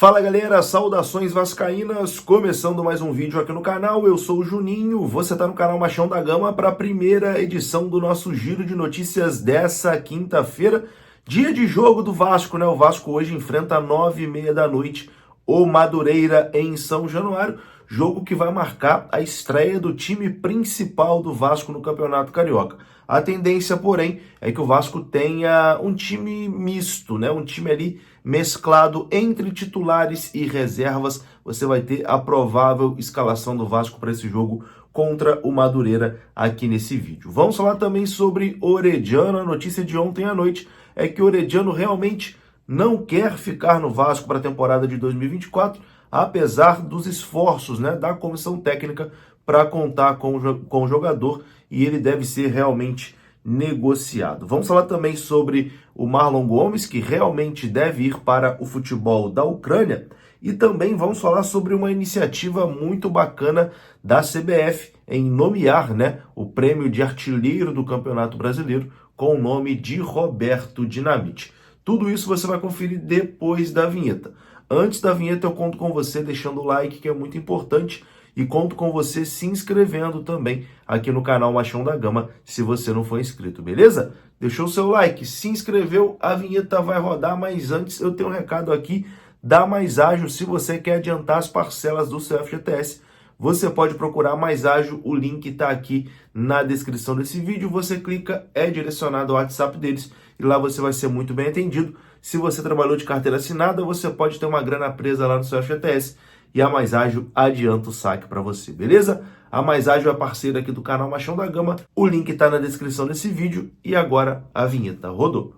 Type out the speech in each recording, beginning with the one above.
Fala galera, saudações vascaínas, começando mais um vídeo aqui no canal, eu sou o Juninho, você tá no canal Machão da Gama para a primeira edição do nosso giro de notícias dessa quinta-feira, dia de jogo do Vasco, né? O Vasco hoje enfrenta às 9h30 da noite o Madureira em São Januário, jogo que vai marcar a estreia do time principal do Vasco no Campeonato Carioca. A tendência, porém, é que o Vasco tenha um time misto, né? Um time ali mesclado entre titulares e reservas. Você vai ter a provável escalação do Vasco para esse jogo contra o Madureira aqui nesse vídeo. Vamos falar também sobre Orediano. A notícia de ontem à noite é que o Orediano realmente não quer ficar no Vasco para a temporada de 2024, apesar dos esforços, né, da comissão técnica para contar com o jogador, e ele deve ser realmente negociado. Vamos falar também sobre o Marlon Gomes, que realmente deve ir para o futebol da Ucrânia, e também vamos falar sobre uma iniciativa muito bacana da CBF em nomear, né, o prêmio de artilheiro do Campeonato Brasileiro com o nome de Roberto Dinamite. Tudo isso você vai conferir depois da vinheta. Antes da vinheta eu conto com você deixando o like, que é muito importante, e conto com você se inscrevendo também aqui no canal Machão da Gama, se você não for inscrito, beleza? Deixou o seu like, se inscreveu, a vinheta vai rodar, mas antes eu tenho um recado aqui da Mais Ágil. Se você quer adiantar as parcelas do seu FGTS, você pode procurar Mais Ágil, o link está aqui na descrição desse vídeo, você clica, é direcionado ao WhatsApp deles, e lá você vai ser muito bem atendido. Se você trabalhou de carteira assinada, você pode ter uma grana presa lá no seu FGTS, e a Mais Ágil adianta o saque para você, beleza? A Mais Ágil é parceira aqui do canal Machão da Gama, o link está na descrição desse vídeo, e agora a vinheta rodou.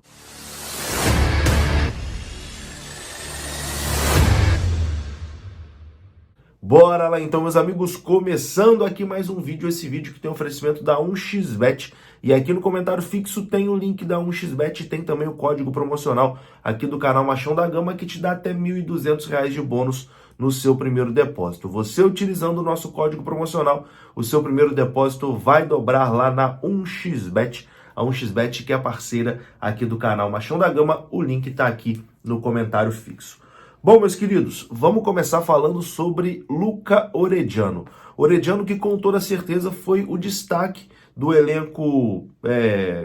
Bora lá então, meus amigos, começando aqui mais um vídeo, esse vídeo que tem oferecimento da 1xBet, e aqui no comentário fixo tem o link da 1xBet e tem também o código promocional aqui do canal Machão da Gama, que te dá até R$ 1.200 de bônus no seu primeiro depósito. Você utilizando o nosso código promocional, o seu primeiro depósito vai dobrar lá na 1xBet, a 1xBet que é parceira aqui do canal Machão da Gama, o link está aqui no comentário fixo. Bom, meus queridos, vamos começar falando sobre Luca Orediano. Orediano que com toda certeza foi o destaque do elenco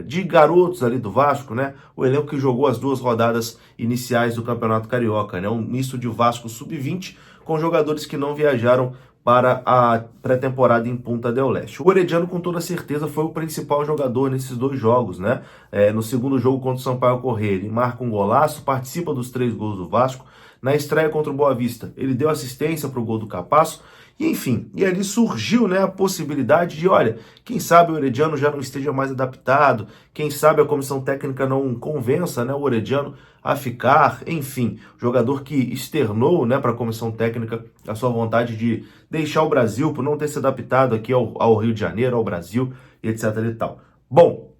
de garotos ali do Vasco, né? O elenco que jogou as duas rodadas iniciais do Campeonato Carioca, né? Um misto de Vasco Sub-20 com jogadores que não viajaram para a pré-temporada em Punta del Este. O Orediano com toda certeza foi o principal jogador nesses dois jogos, né? No segundo jogo contra o Sampaio Corrêa, ele marca um golaço, participa dos 3 gols do Vasco. Na estreia contra o Boa Vista, ele deu assistência para o gol do Capasso, e enfim, e ali surgiu, né, a possibilidade de, olha, quem sabe o Orediano já não esteja mais adaptado, quem sabe a comissão técnica não convença, né, o Orediano a ficar, enfim, jogador que externou, né, para a comissão técnica a sua vontade de deixar o Brasil por não ter se adaptado aqui ao Rio de Janeiro, ao Brasil, etc e tal. Bom,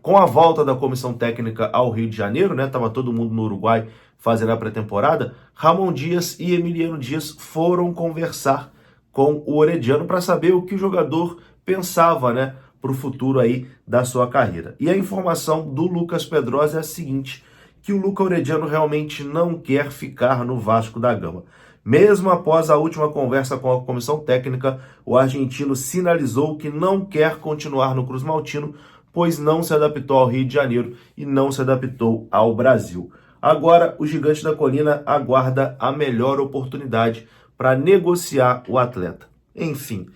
com a volta da comissão técnica ao Rio de Janeiro, né, tava todo mundo no Uruguai fazendo a pré-temporada, Ramon Dias e Emiliano Dias foram conversar com o Orediano para saber o que o jogador pensava, né, para o futuro aí da sua carreira. E a informação do Lucas Pedrosa é a seguinte, que o Luca Orediano realmente não quer ficar no Vasco da Gama. Mesmo após a última conversa com a comissão técnica, o argentino sinalizou que não quer continuar no Cruz Maltino, pois não se adaptou ao Rio de Janeiro e não se adaptou ao Brasil. Agora, o Gigante da Colina aguarda a melhor oportunidade para negociar o atleta. Enfim,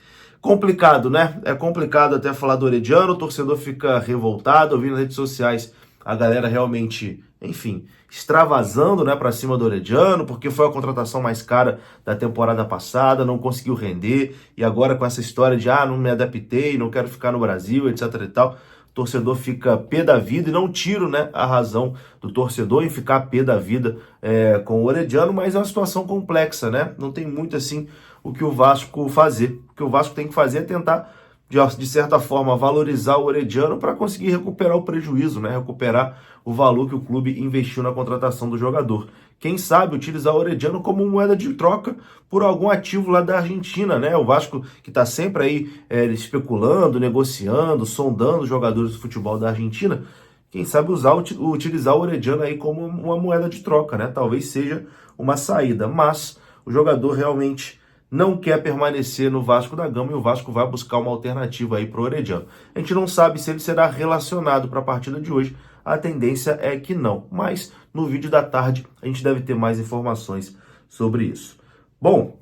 complicado, né? É complicado até falar do Orediano, o torcedor fica revoltado, eu vi nas redes sociais a galera realmente, enfim, extravasando, né, para cima do Orediano, porque foi a contratação mais cara da temporada passada, não conseguiu render, e agora com essa história de, não me adaptei, não quero ficar no Brasil, etc e tal, o torcedor fica pé da vida, e não tiro, né, a razão do torcedor em ficar pé da vida com o Orediano, mas é uma situação complexa, né? Não tem muito assim o que o Vasco fazer. O que o Vasco tem que fazer é tentar, de certa forma, valorizar o Orediano para conseguir recuperar o prejuízo, né? Recuperar o valor que o clube investiu na contratação do jogador. Quem sabe utilizar o Orediano como moeda de troca por algum ativo lá da Argentina, né? O Vasco que está sempre aí especulando, negociando, sondando jogadores do futebol da Argentina. quem sabe utilizar o Orediano aí como uma moeda de troca, né? Talvez seja uma saída, mas o jogador realmente não quer permanecer no Vasco da Gama e o Vasco vai buscar uma alternativa aí para o Orediano. A gente não sabe se ele será relacionado para a partida de hoje, a tendência é que não, mas no vídeo da tarde a gente deve ter mais informações sobre isso. Bom,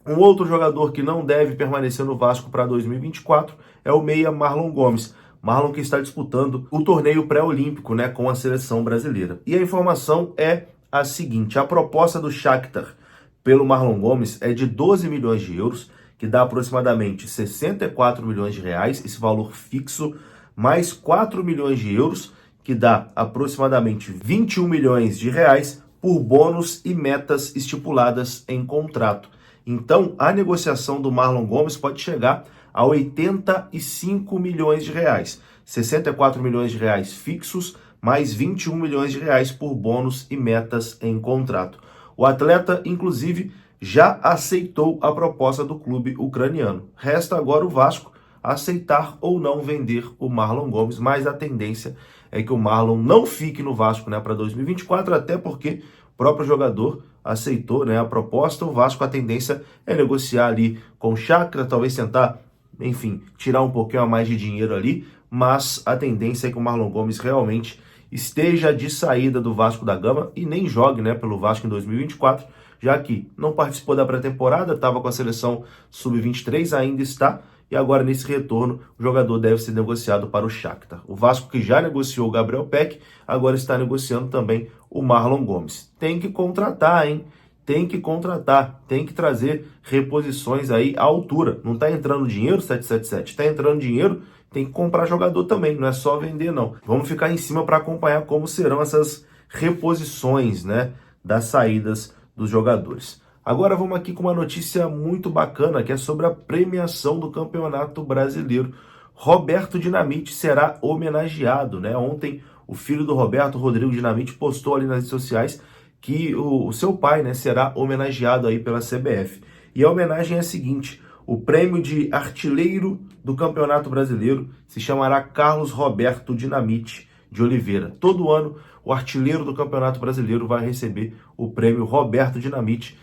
um outro jogador que não deve permanecer no Vasco para 2024 é o meia Marlon Gomes. Marlon que está disputando o torneio pré-olímpico, né, com a seleção brasileira. E a informação é a seguinte: a proposta do Shakhtar pelo Marlon Gomes é de 12 milhões de euros, que dá aproximadamente 64 milhões de reais, esse valor fixo, mais 4 milhões de euros, que dá aproximadamente 21 milhões de reais por bônus e metas estipuladas em contrato. Então, a negociação do Marlon Gomes pode chegar a 85 milhões de reais, 64 milhões de reais fixos, mais 21 milhões de reais por bônus e metas em contrato. O atleta, inclusive, já aceitou a proposta do clube ucraniano. Resta agora o Vasco aceitar ou não vender o Marlon Gomes, mas a tendência é que o Marlon não fique no Vasco, né, para 2024, até porque o próprio jogador aceitou, né, a proposta. O Vasco, a tendência é negociar ali com o Shakhtar, talvez tentar, enfim, tirar um pouquinho a mais de dinheiro ali, mas a tendência é que o Marlon Gomes realmente esteja de saída do Vasco da Gama e nem jogue, né, pelo Vasco em 2024, já que não participou da pré-temporada, estava com a seleção sub-23, ainda está, e agora nesse retorno o jogador deve ser negociado para o Shakhtar. O Vasco, que já negociou o Gabriel Peck, agora está negociando também o Marlon Gomes. Tem que contratar, hein? Tem que contratar, tem que trazer reposições aí à altura. Não está entrando dinheiro, 777, está entrando dinheiro, tem que comprar jogador também, não é só vender não. Vamos ficar em cima para acompanhar como serão essas reposições, né, das saídas dos jogadores. Agora vamos aqui com uma notícia muito bacana, que é sobre a premiação do Campeonato Brasileiro. Roberto Dinamite será homenageado, né? Ontem o filho do Roberto, Rodrigo Dinamite, postou ali nas redes sociais que o seu pai, né, será homenageado aí pela CBF. E a homenagem é a seguinte: o prêmio de artilheiro do Campeonato Brasileiro se chamará Carlos Roberto Dinamite de Oliveira. Todo ano, o artilheiro do Campeonato Brasileiro vai receber o prêmio Roberto Dinamite,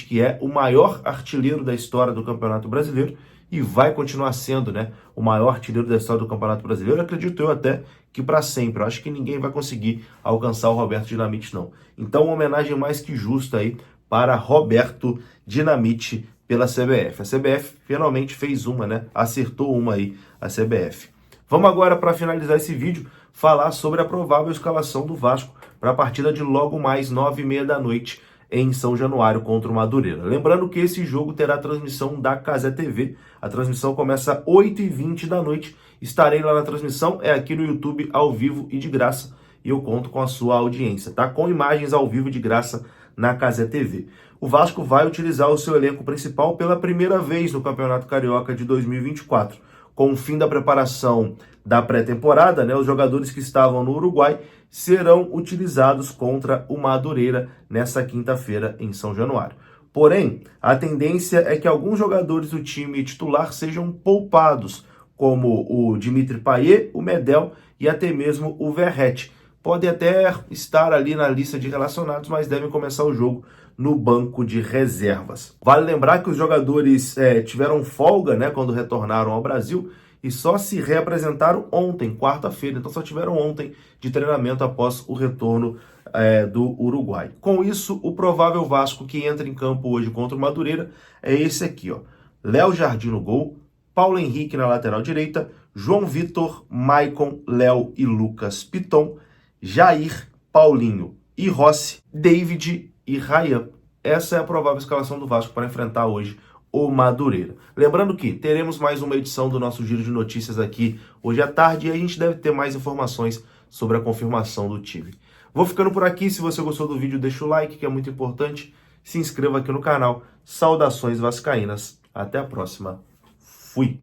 que é o maior artilheiro da história do Campeonato Brasileiro e vai continuar sendo, né, o maior artilheiro da história do Campeonato Brasileiro. Acredito eu até que para sempre. Eu acho que ninguém vai conseguir alcançar o Roberto Dinamite, não. Então, uma homenagem mais que justa aí para Roberto Dinamite pela CBF. A CBF finalmente fez uma, né? Acertou uma aí, a CBF. Vamos agora, para finalizar esse vídeo, falar sobre a provável escalação do Vasco para a partida de logo mais 9h30 da noite em São Januário contra o Madureira. Lembrando que esse jogo terá transmissão da Cazé TV. A transmissão começa às 8h20 da noite. Estarei lá na transmissão, é aqui no YouTube, ao vivo e de graça. E eu conto com a sua audiência, tá? Com imagens ao vivo de graça na Cazé TV. O Vasco vai utilizar o seu elenco principal pela primeira vez no Campeonato Carioca de 2024. Com o fim da preparação da pré-temporada, né, os jogadores que estavam no Uruguai serão utilizados contra o Madureira nessa quinta-feira em São Januário. Porém, a tendência é que alguns jogadores do time titular sejam poupados, como o Dimitri Payet, o Medel e até mesmo o Verratti. Podem até estar ali na lista de relacionados, mas devem começar o jogo no banco de reservas. Vale lembrar que os jogadores tiveram folga, né, quando retornaram ao Brasil e só se reapresentaram ontem, quarta-feira. Então só tiveram ontem de treinamento após o retorno do Uruguai. Com isso, o provável Vasco que entra em campo hoje contra o Madureira é esse aqui, ó: Léo Jardim no gol, Paulo Henrique na lateral direita, João Vitor, Maicon, Léo e Lucas Piton, Jair, Paulinho e Rossi, David e Ryan. Essa é a provável escalação do Vasco para enfrentar hoje o Madureira. Lembrando que teremos mais uma edição do nosso Giro de Notícias aqui hoje à tarde e a gente deve ter mais informações sobre a confirmação do time. Vou ficando por aqui. Se você gostou do vídeo, deixa o like, que é muito importante. Se inscreva aqui no canal. Saudações vascaínas. Até a próxima. Fui!